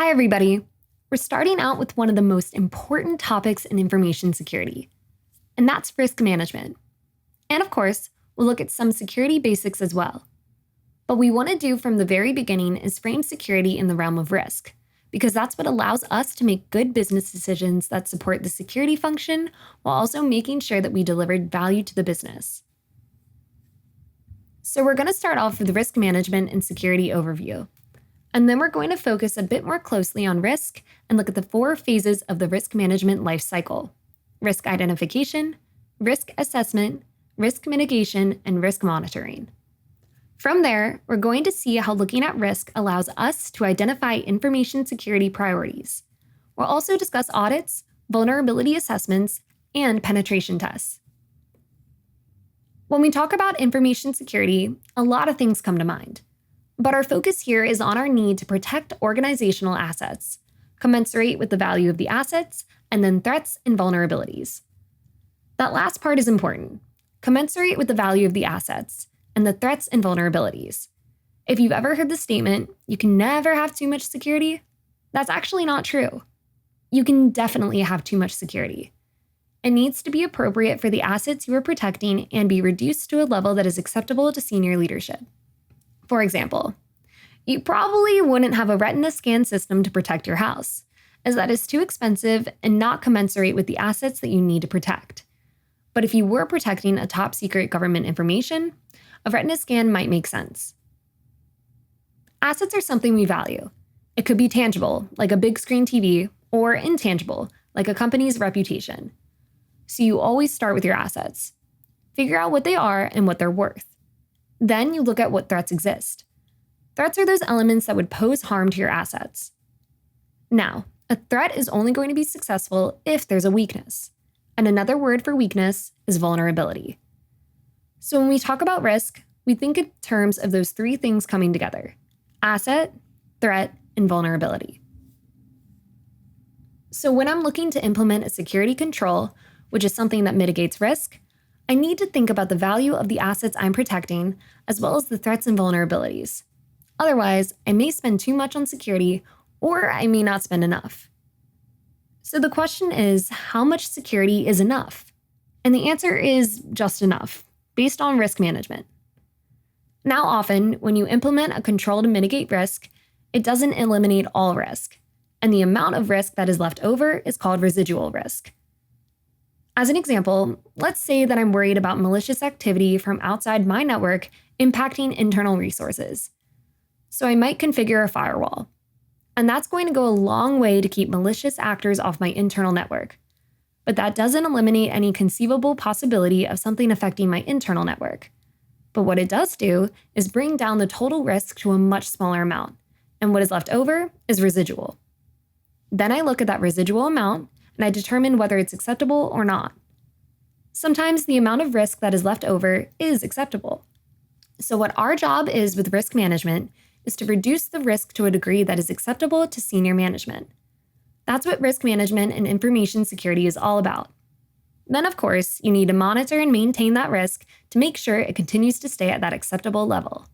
Hi, everybody. We're starting out with one of the most important topics in information security, and that's risk management. And of course, we'll look at some security basics as well. What we want to do from the very beginning is frame security in the realm of risk, because that's what allows us to make good business decisions that support the security function while also making sure that we delivered value to the business. So we're going to start off with risk management and security overview. And then we're going to focus a bit more closely on risk and look at the 4 phases of the risk management life cycle: risk identification, risk assessment, risk mitigation, and risk monitoring. From there, we're going to see how looking at risk allows us to identify information security priorities. We'll also discuss audits, vulnerability assessments, and penetration tests. When we talk about information security, a lot of things come to mind. But our focus here is on our need to protect organizational assets, commensurate with the value of the assets, and then threats and vulnerabilities. That last part is important: commensurate with the value of the assets, and the threats and vulnerabilities. If you've ever heard the statement, you can never have too much security, that's actually not true. You can definitely have too much security. It needs to be appropriate for the assets you are protecting and be reduced to a level that is acceptable to senior leadership. For example, you probably wouldn't have a retina scan system to protect your house, as that is too expensive and not commensurate with the assets that you need to protect. But if you were protecting a top secret government information, a retina scan might make sense. Assets are something we value. It could be tangible, like a big screen TV, or intangible, like a company's reputation. So you always start with your assets. Figure out what they are and what they're worth. Then you look at what threats exist. Threats are those elements that would pose harm to your assets. Now, a threat is only going to be successful if there's a weakness. And another word for weakness is vulnerability. So when we talk about risk, we think in terms of those 3 things coming together: asset, threat, and vulnerability. So when I'm looking to implement a security control, which is something that mitigates risk, I need to think about the value of the assets I'm protecting, as well as the threats and vulnerabilities. Otherwise, I may spend too much on security, or I may not spend enough. So the question is, how much security is enough? And the answer is just enough, based on risk management. Now, often, when you implement a control to mitigate risk, it doesn't eliminate all risk, and the amount of risk that is left over is called residual risk. As an example, let's say that I'm worried about malicious activity from outside my network impacting internal resources. So I might configure a firewall. And that's going to go a long way to keep malicious actors off my internal network. But that doesn't eliminate any conceivable possibility of something affecting my internal network. But what it does do is bring down the total risk to a much smaller amount. And what is left over is residual. Then I look at that residual amount and I determine whether it's acceptable or not. Sometimes the amount of risk that is left over is acceptable. So what our job is with risk management is to reduce the risk to a degree that is acceptable to senior management. That's what risk management and information security is all about. Then, of course, you need to monitor and maintain that risk to make sure it continues to stay at that acceptable level.